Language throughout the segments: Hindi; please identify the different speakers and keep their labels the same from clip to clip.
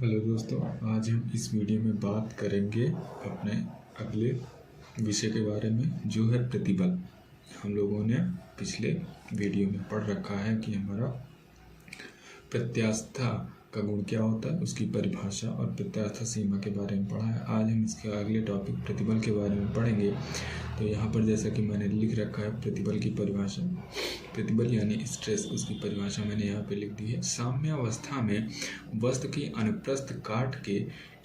Speaker 1: हेलो दोस्तों, आज हम इस वीडियो में बात करेंगे अपने अगले विषय के बारे में, जो है प्रतिबल। हम लोगों ने पिछले वीडियो में पढ़ रखा है कि हमारा प्रत्यास्थता का गुण क्या होता है, उसकी परिभाषा और प्रत्यास्था सीमा के बारे में पढ़ा है। आज हम इसके अगले टॉपिक प्रतिबल के बारे में पढ़ेंगे। तो यहाँ पर जैसा कि मैंने लिख रखा है प्रतिबल की परिभाषा, प्रतिबल यानी स्ट्रेस, उसकी परिभाषा मैंने यहाँ पे लिख दी है। साम्यावस्था में वस्तु की अनुप्रस्थ काट के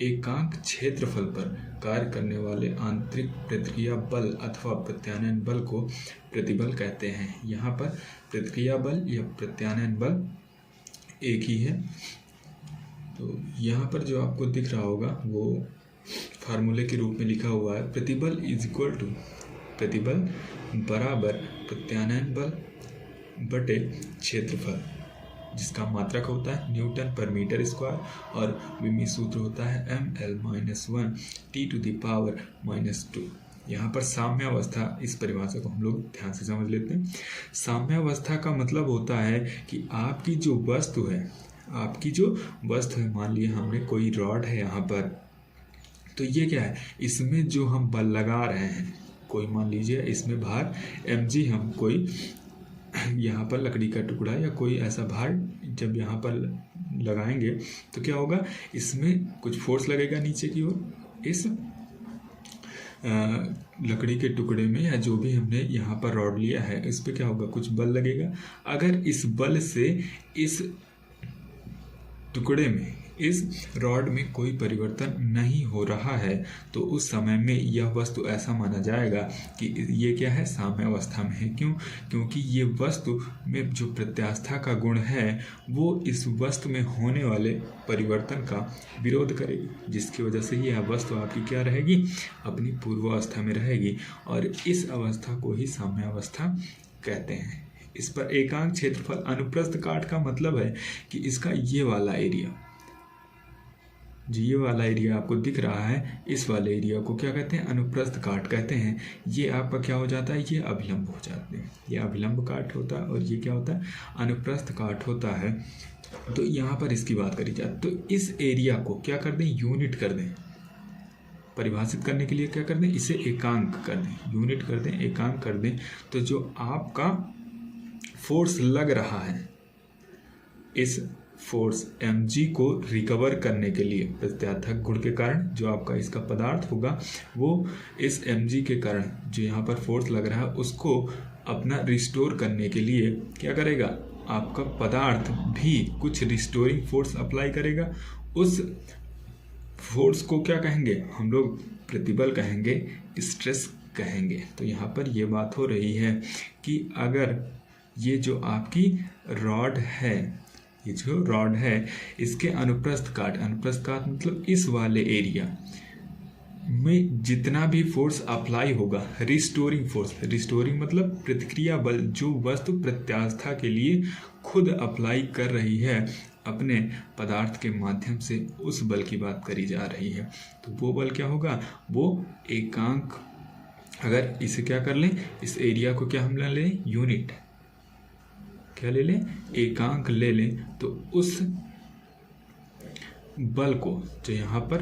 Speaker 1: एकांक क्षेत्रफल पर कार्य करने वाले आंतरिक प्रतिक्रिया बल अथवा प्रत्यानयन बल को प्रतिबल कहते हैं। यहाँ पर प्रतिक्रिया बल या प्रत्यानयन बल एक ही है। तो यहाँ पर जो आपको दिख रहा होगा वो फार्मूले के रूप में लिखा हुआ है, प्रतिबल इज इक्वल टू, प्रतिबल बराबर प्रत्यानयन बल बटे क्षेत्रफल, जिसका मात्रक होता है न्यूटन पर मीटर स्क्वायर और विमी सूत्र होता है ml-1 T⁻⁻²। यहाँ पर साम्यावस्था, इस परिभाषा को हम लोग ध्यान से समझ लेते हैं। साम्यावस्था का मतलब होता है कि आपकी जो वस्तु है, मान लीजिए हमने कोई रॉड है यहाँ पर, तो ये क्या है, इसमें जो हम बल लगा रहे हैं, कोई मान लीजिए इसमें भार mg, हम कोई यहाँ पर लकड़ी का टुकड़ा या कोई ऐसा भार जब यहाँ पर लगाएंगे तो क्या होगा, इसमें कुछ फोर्स लगेगा नीचे की ओर, इस लकड़ी के टुकड़े में या जो भी हमने यहाँ पर रॉड लिया है इस पे क्या होगा, कुछ बल लगेगा। अगर इस बल से इस टुकड़े में, इस रॉड में कोई परिवर्तन नहीं हो रहा है तो उस समय में यह वस्तु ऐसा माना जाएगा कि ये क्या है, साम्यावस्था में है। क्यों? क्योंकि ये वस्तु में जो प्रत्यास्था का गुण है वो इस वस्तु में होने वाले परिवर्तन का विरोध करेगी, जिसकी वजह से यह वस्तु आपकी क्या रहेगी, अपनी पूर्वावस्था में रहेगी, और इस अवस्था को ही साम्यावस्था कहते हैं। इस पर एकांक क्षेत्रफल अनुप्रस्थ काट का मतलब है कि इसका ये वाला एरिया, जो ये वाला एरिया आपको दिख रहा है, इस वाले एरिया को क्या कहते हैं, अनुप्रस्थ काट कहते हैं। ये आपका क्या हो जाता है, ये अभिलंब हो जाते हैं, ये अभिलंब काट होता है और ये क्या होता है, अनुप्रस्थ काट होता है। तो यहाँ पर इसकी बात करी जाए तो इस एरिया को क्या कर दें, यूनिट कर दें, परिभाषित करने के लिए क्या कर दें, इसे एकांक कर दें, यूनिट कर दें, एकांक कर दें। तो जो आपका फोर्स लग रहा है, इस फोर्स mg को रिकवर करने के लिए प्रत्यास्थक गुण के कारण जो आपका इसका पदार्थ होगा, वो इस mg के कारण जो यहाँ पर फोर्स लग रहा है उसको अपना रिस्टोर करने के लिए क्या करेगा, आपका पदार्थ भी कुछ रिस्टोरिंग फोर्स अप्लाई करेगा। उस फोर्स को क्या कहेंगे हम लोग, प्रतिबल कहेंगे, स्ट्रेस कहेंगे। तो यहाँ पर ये बात हो रही है कि अगर ये जो आपकी रॉड है, ये जो रॉड है इसके अनुप्रस्थ काट मतलब इस वाले एरिया में जितना भी फोर्स अप्लाई होगा, रिस्टोरिंग फोर्स, रिस्टोरिंग मतलब प्रतिक्रिया बल, जो वस्तु प्रत्यास्था के लिए खुद अप्लाई कर रही है अपने पदार्थ के माध्यम से, उस बल की बात करी जा रही है। तो वो बल क्या होगा, वो एकांक, अगर इसे क्या कर लें, इस एरिया को क्या हम ले लें, यूनिट, क्या ले लें, एकांक ले लें, तो उस बल को जो यहाँ पर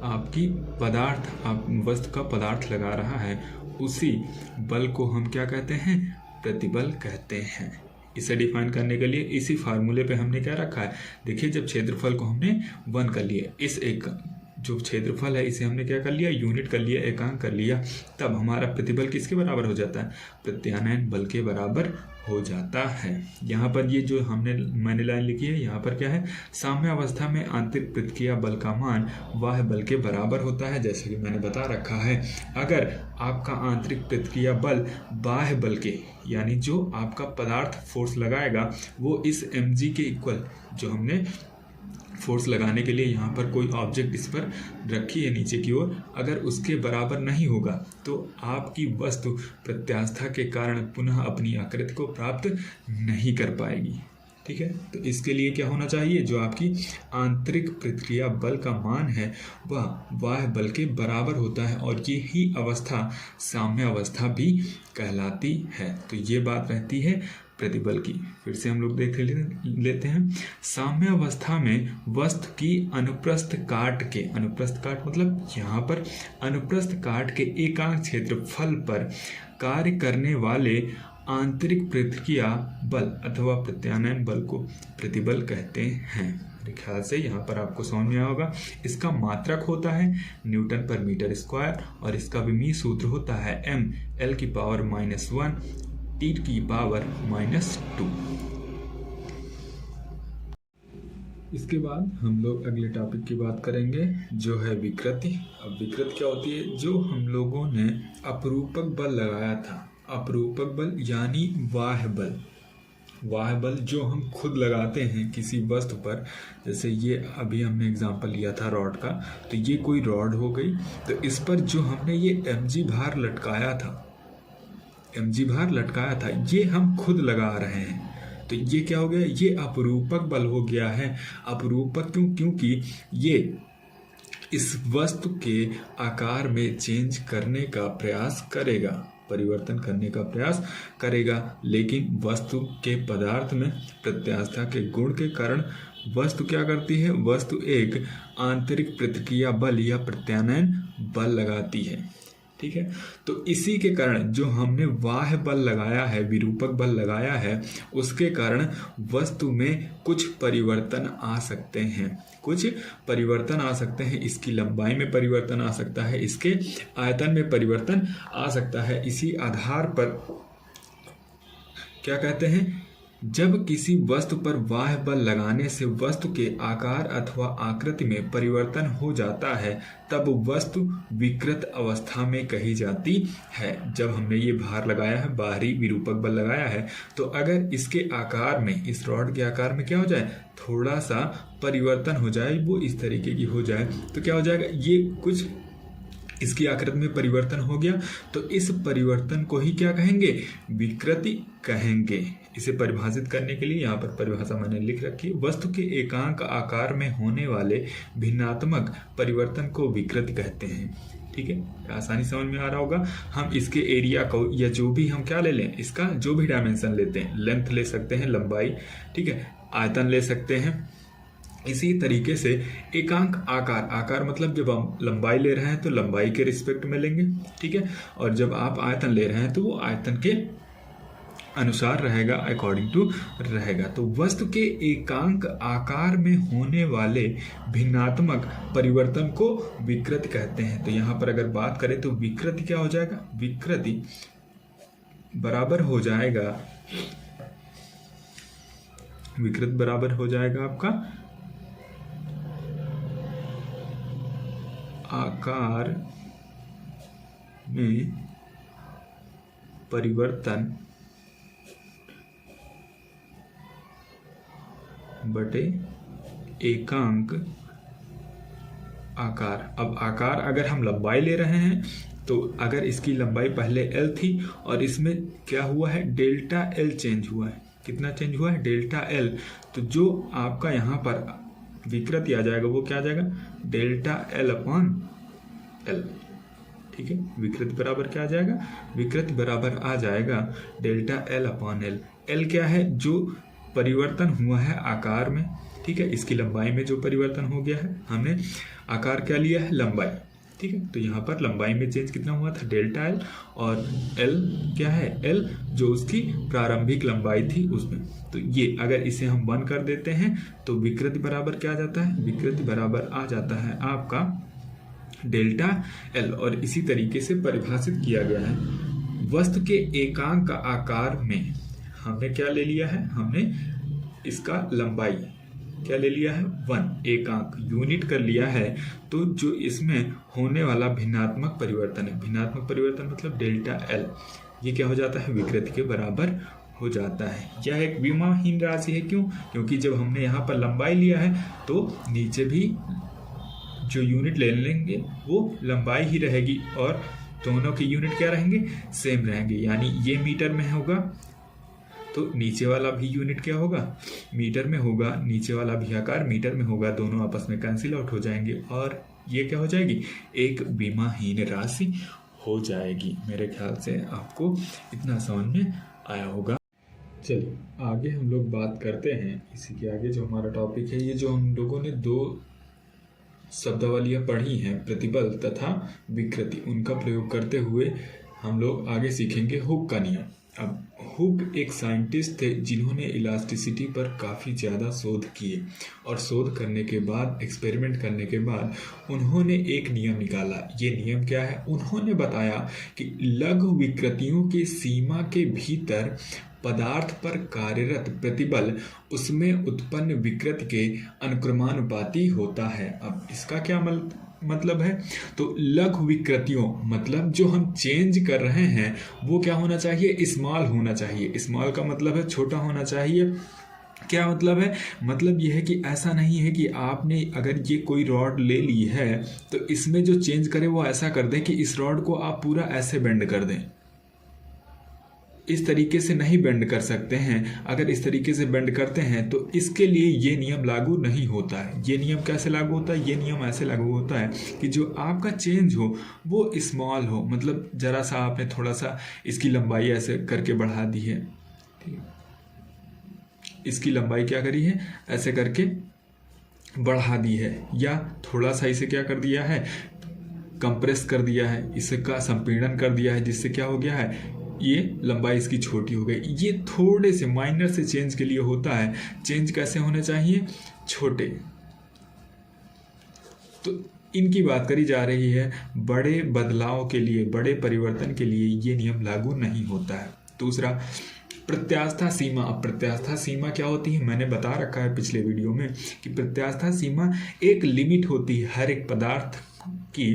Speaker 1: आपकी पदार्थ, आप वस्तु का पदार्थ लगा रहा है, उसी बल को हम क्या कहते हैं, प्रतिबल कहते हैं। इसे डिफाइन करने के लिए इसी फार्मूले पे हमने क्या रखा है, देखिए जब क्षेत्रफल को हमने 1 कर लिया, इस एक जो क्षेत्रफल है इसे हमने क्या कर लिया, यूनिट कर लिया, एकांक कर लिया, तब हमारा प्रतिबल किसके बराबर हो जाता है, प्रत्यानयन बल के बराबर हो जाता है। यहाँ पर ये जो मैंने लाइन लिखी है, यहाँ पर क्या है, साम्यावस्था में आंतरिक प्रतिक्रिया बल का मान बाह्य बल के बराबर होता है। जैसे कि मैंने बता रखा है, अगर आपका आंतरिक प्रतिक्रिया बल बाह्य बल के, यानी जो आपका पदार्थ फोर्स लगाएगा वो इस mg के इक्वल, जो हमने फोर्स लगाने के लिए यहाँ पर कोई ऑब्जेक्ट इस पर रखी है नीचे की ओर, अगर उसके बराबर नहीं होगा तो आपकी वस्तु प्रत्यास्था के कारण पुनः अपनी आकृति को प्राप्त नहीं कर पाएगी। ठीक है, तो इसके लिए क्या होना चाहिए, जो आपकी आंतरिक प्रतिक्रिया बल का मान है वह बाह्य बल के बराबर होता है, और ये ही अवस्था साम्यावस्था भी कहलाती है। तो ये बात रहती है प्रतिबल की। फिर से हम लोग देख लेते हैं। साम्य अवस्था में वस्तु की अनुप्रस्थ काट के, अनुप्रस्थ काट मतलब यहाँ पर अनुप्रस्थ काट के एकांक क्षेत्रफल पर कार्य करने वाले आंतरिक प्रतिक्रिया बल अथवा प्रत्यानयन बल को प्रतिबल कहते हैं। मेरे ख्याल से यहाँ पर आपको समझ में आया होगा। इसका मात्रक होता है न्यूटन पर मीटर स्क्वायर और इसका विमीय सूत्र होता है ml की पावर -1 t की पावर -2। इसके बाद हम लोग अगले टॉपिक की बात करेंगे जो है विकृति। अब विकृति क्या होती है? जो हम लोगों ने अपरूपक बल लगाया था, अपरूपक बल यानी बाह्य बल, वाह बल जो हम खुद लगाते हैं किसी वस्तु पर। जैसे ये अभी हमने एग्जांपल लिया था रॉड का, तो ये कोई रॉड हो गई, तो इस पर जो हमने ये mg भार लटकाया था, mg भार लटकाया था, ये हम खुद लगा रहे हैं। तो ये क्या हो गया? ये अपरूपक बल हो गया है। अपरूपक क्यों? क्योंकि ये इस वस्तु के आकार में चेंज करने का प्रयास करेगा, परिवर्तन करने का प्रयास करेगा, लेकिन वस्तु के पदार्थ में प्रत्यास्थता के गुण के कारण वस्तु क्या करती है? वस्तु एक आंतरिक प्रतिक्रिया बल या प्रत्यानयन बल लगाती है। ठीक है, तो इसी के कारण जो हमने बाह्य बल लगाया है, विरूपक बल लगाया है, उसके कारण वस्तु में कुछ परिवर्तन आ सकते हैं, कुछ परिवर्तन आ सकते हैं। इसकी लंबाई में परिवर्तन आ सकता है, इसके आयतन में परिवर्तन आ सकता है। इसी आधार पर क्या कहते हैं? जब किसी वस्तु पर बाह्य बल लगाने से वस्तु के आकार अथवा आकृति में परिवर्तन हो जाता है, तब वस्तु विकृत अवस्था में कही जाती है। जब हमने ये भार लगाया है, बाहरी विरूपक बल लगाया है, तो अगर इसके आकार में, इस रॉड के आकार में क्या हो जाए? थोड़ा सा परिवर्तन हो जाए, वो इस तरीके की हो जाए, तो क्या हो जाएगा? ये कुछ इसकी आकृति में परिवर्तन हो गया, तो इस परिवर्तन को ही क्या कहेंगे? विकृति कहेंगे। इसे परिभाषित करने के लिए यहाँ पर परिभाषा मैंने लिख रखी है। वस्तु के एकांक आकार में होने वाले भिन्नात्मक परिवर्तन को विकृति कहते हैं। ठीक है, आसानी समझ में आ रहा होगा। हम इसके एरिया को या जो भी हम क्या ले लें, इसका जो भी डायमेंशन लेते हैं, लेंथ ले सकते हैं, लंबाई, ठीक है, आयतन ले सकते हैं। इसी तरीके से एकांक आकार, आकार मतलब जब हम लंबाई ले रहे हैं तो लंबाई के रिस्पेक्ट में लेंगे, ठीक है, और जब आप आयतन ले रहे हैं तो वो आयतन के अनुसार रहेगा, अकॉर्डिंग टू रहेगा। तो वस्तु के एकांक आकार में होने वाले भिन्नात्मक परिवर्तन को विकृति कहते हैं। तो यहाँ पर अगर बात करें तो विकृति क्या हो जाएगा? विकृति बराबर हो जाएगा, विकृति बराबर हो जाएगा आपका आकार में परिवर्तन बटे एकांक आकार। अब आकार अगर हम लंबाई ले रहे हैं तो अगर इसकी लंबाई पहले L थी और इसमें क्या हुआ है? डेल्टा L चेंज हुआ है। कितना चेंज हुआ है? Delta L। तो जो आपका यहाँ पर विकृति आ जाएगा वो क्या आ जाएगा? Delta L upon L। ठीक है, विकृति बराबर क्या आ जाएगा? विकृति बराबर आ जाएगा delta L upon L। L क्या है? जो परिवर्तन हुआ है आकार में, ठीक है, इसकी लंबाई में जो परिवर्तन हो गया है, हमने आकार क्या लिया है? लंबाई। ठीक है, तो यहाँ पर लंबाई में चेंज कितना हुआ था? डेल्टा L, और L क्या है? L जो उसकी प्रारंभिक लंबाई थी उसमें। तो ये अगर इसे हम 1 कर देते हैं तो विकृति बराबर क्या आ जाता है? विकृति बराबर आ जाता है आपका डेल्टा L। और इसी तरीके से परिभाषित किया गया है। वस्तु के एकांक आकार में हमने क्या ले लिया है? हमने इसका लंबाई क्या ले लिया है? 1 एकांक यूनिट कर लिया है। तो जो इसमें होने वाला भिन्नात्मक परिवर्तन है, भिन्नात्मक परिवर्तन मतलब डेल्टा L, ये क्या हो जाता है? विकृति के बराबर हो जाता है। यह एक विमाहीन राशि है। क्यों? क्योंकि जब हमने यहाँ पर लंबाई लिया है तो नीचे भी जो यूनिट ले लेंगे वो लंबाई ही रहेगी, और दोनों के यूनिट क्या रहेंगे? सेम रहेंगे। यानी ये मीटर में होगा तो नीचे वाला भी यूनिट क्या होगा? मीटर में होगा। नीचे वाला भी आकार मीटर में होगा। दोनों आपस में कैंसिल आउट हो जाएंगे और ये क्या हो जाएगी? एक विमाहीन राशि हो जाएगी। मेरे ख्याल से आपको इतना समझ में आया होगा। चलिए आगे हम लोग बात करते हैं। इसी के आगे जो हमारा टॉपिक है, ये जो हम लोगों ने दो शब्दावलियाँ पढ़ी हैं, प्रतिबल तथा विकृति, उनका प्रयोग करते हुए हम लोग आगे सीखेंगे हुक का नियम। अब हुक एक साइंटिस्ट थे जिन्होंने इलास्टिसिटी पर काफ़ी ज़्यादा शोध किए, और शोध करने के बाद, एक्सपेरिमेंट करने के बाद उन्होंने एक नियम निकाला। ये नियम क्या है? उन्होंने बताया कि लघु विकृतियों की सीमा के भीतर पदार्थ पर कार्यरत प्रतिबल उसमें उत्पन्न विकृति के अनुक्रमानुपाती होता है। अब इसका क्या मतलब है? तो लघु विकृतियों मतलब जो हम चेंज कर रहे हैं वो क्या होना चाहिए? स्मॉल होना चाहिए। स्मॉल का मतलब है छोटा होना चाहिए। क्या मतलब है? मतलब ये है कि ऐसा नहीं है कि आपने अगर ये कोई रॉड ले ली है तो इसमें जो चेंज करे वो ऐसा कर दें कि इस रॉड को आप पूरा ऐसे बेंड कर दें। इस तरीके से नहीं बेंड कर सकते हैं। अगर इस तरीके से बेंड करते हैं तो इसके लिए ये नियम लागू नहीं होता है। ये नियम कैसे लागू होता है? ये नियम ऐसे लागू होता है कि जो आपका चेंज हो वो स्मॉल हो, मतलब ज़रा सा आपने थोड़ा सा इसकी लंबाई ऐसे करके बढ़ा दी है, ठीक है, इसकी लंबाई क्या करी है? ऐसे करके बढ़ा दी है, या थोड़ा सा इसे क्या कर दिया है? कंप्रेस कर दिया है, इसका संपीड़न कर दिया है, जिससे क्या हो गया है? ये लंबाई इसकी छोटी हो गई। ये थोड़े से माइनर से चेंज के लिए होता है। चेंज कैसे होने चाहिए? छोटे। तो इनकी बात करी जा रही है। बड़े बदलाव के लिए, बड़े परिवर्तन के लिए ये नियम लागू नहीं होता है। दूसरा, प्रत्यास्था सीमा। अब प्रत्यास्था सीमा क्या होती है? मैंने बता रखा है पिछले वीडियो में कि प्रत्यास्था सीमा एक लिमिट होती है। हर एक पदार्थ की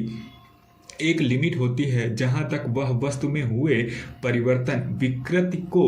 Speaker 1: एक लिमिट होती है जहां तक वह वस्तु में हुए परिवर्तन विकृति को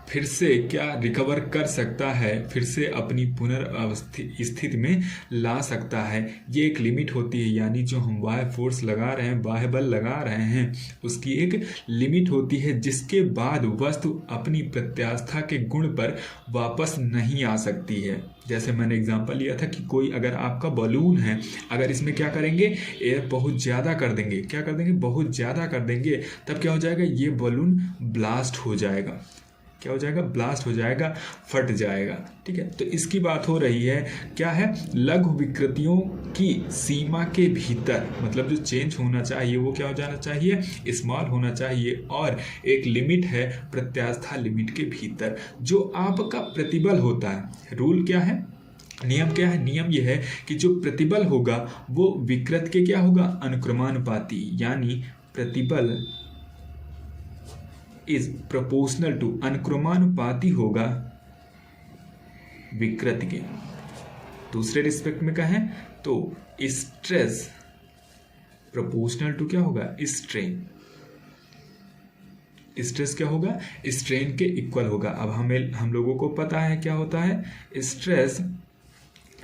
Speaker 1: फिर से क्या रिकवर कर सकता है, फिर से अपनी पुनर्वस्थित स्थिति में ला सकता है। ये एक लिमिट होती है। यानी जो हम बाह्य फोर्स लगा रहे हैं, बाह्य बल लगा रहे हैं, उसकी एक लिमिट होती है जिसके बाद वस्तु अपनी प्रत्यास्था के गुण पर वापस नहीं आ सकती है। जैसे मैंने एग्जांपल लिया था कि कोई अगर आपका बलून है, अगर इसमें क्या करेंगे? एयर बहुत ज़्यादा कर देंगे। क्या कर देंगे? बहुत ज़्यादा कर देंगे। तब क्या हो जाएगा? ये बलून ब्लास्ट हो जाएगा। क्या हो जाएगा? ब्लास्ट हो जाएगा, फट जाएगा। ठीक है, तो इसकी बात हो रही है। क्या है? लघु विकृतियों की सीमा के भीतर, मतलब जो चेंज होना चाहिए वो क्या हो जाना चाहिए? स्मॉल होना चाहिए। और एक लिमिट है प्रत्यास्था लिमिट के भीतर जो आपका प्रतिबल होता है। रूल क्या है? नियम क्या है? नियम यह है कि जो प्रतिबल होगा वो विकृति के क्या होगा? अनुक्रमानुपाती। यानी प्रतिबल इज प्रोपोर्शनल टू, अनुक्रमानुपाती होगा विकृति के। दूसरे रिस्पेक्ट में कहें तो स्ट्रेस प्रोपोर्शनल टू क्या होगा? स्ट्रेन। स्ट्रेस क्या होगा? स्ट्रेन के इक्वल होगा। अब हम लोगों को पता है क्या होता है स्ट्रेस।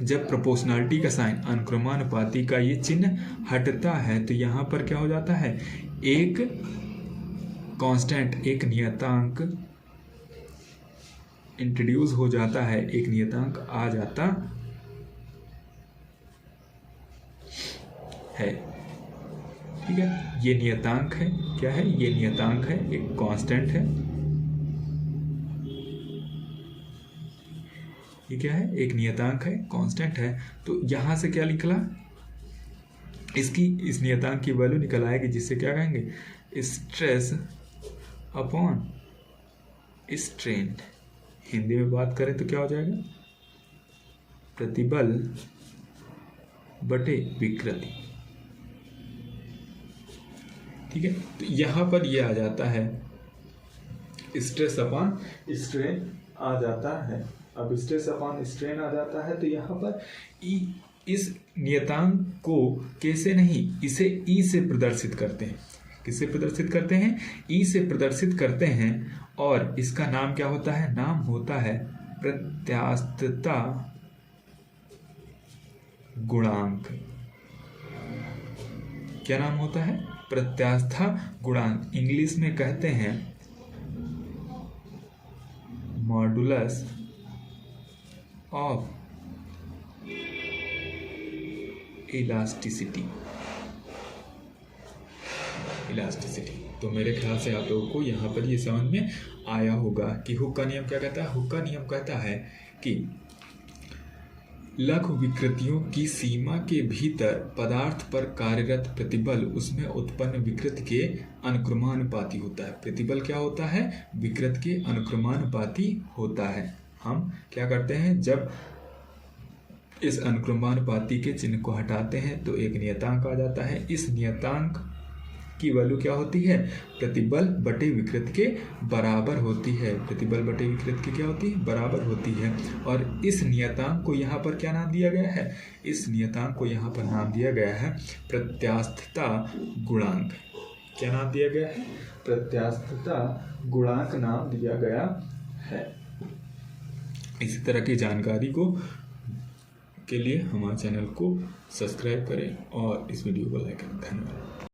Speaker 1: जब प्रोपोर्शनलिटी का साइन, अनुक्रमानुपाती का ये चिन्ह हटता है तो यहां पर क्या हो जाता है? एक कांस्टेंट, एक नियतांक इंट्रोड्यूस हो जाता है, एक नियतांक आ जाता है। ठीक है, ये नियतांक है। क्या है? ये नियतांक है, एक कांस्टेंट है। ये क्या है? एक नियतांक है, कांस्टेंट है। तो यहां से क्या निकला? इस नियतांक की वैल्यू निकल आएगी, जिससे क्या कहेंगे? Stress upon strain. हिंदी में बात करें तो क्या हो जाएगा? प्रतिबल बटे विकृति। ठीक है, तो यहां पर ये आ जाता है, स्ट्रेस अपॉन स्ट्रेन आ जाता है। अब स्ट्रेस अपॉन स्ट्रेन आ जाता है तो यहां पर इस नियतांक को कैसे नहीं, इसे ई से प्रदर्शित करते हैं। किससे प्रदर्शित करते हैं? ई से प्रदर्शित करते हैं। और इसका नाम क्या होता है? नाम होता है प्रत्यास्थता गुणांक। क्या नाम होता है? प्रत्यास्था गुणांक। इंग्लिश में कहते हैं मॉडुलस ऑफ इलास्टिसिटी। तो मेरे ख्याल से आप लोगों को यहाँ पर ये समझ में आया होगा कि हुक का नियम क्या कहता है। हुक का नियम कहता है कि लघु विकृतियों की सीमा के भीतर पदार्थ पर कार्यरत प्रतिबल उसमें उत्पन्न विकृति के अनुक्रमानुपाती होता है। प्रतिबल क्या होता है? विकृति के अनुक्रमानुपाती होता है। हम क्या करते हैं, जब इस अनुक्रमानुपाती के चिन्ह को हटाते हैं तो एक नियतांक आ जाता है। इस नियतांक की वैल्यू क्या होती है? प्रतिबल बटे विकृति के बराबर होती है। प्रतिबल बटे विकृति की क्या होती है? बराबर होती है। और इस नियतांक को यहाँ पर क्या नाम दिया गया है? इस नियतांक को यहाँ पर नाम दिया गया है प्रत्यास्थता गुणांक। क्या नाम दिया गया है? प्रत्यास्थता गुणांक नाम दिया गया है। इसी तरह की जानकारी के लिए हमारे चैनल को सब्सक्राइब करें और इस वीडियो को लाइक करें। धन्यवाद।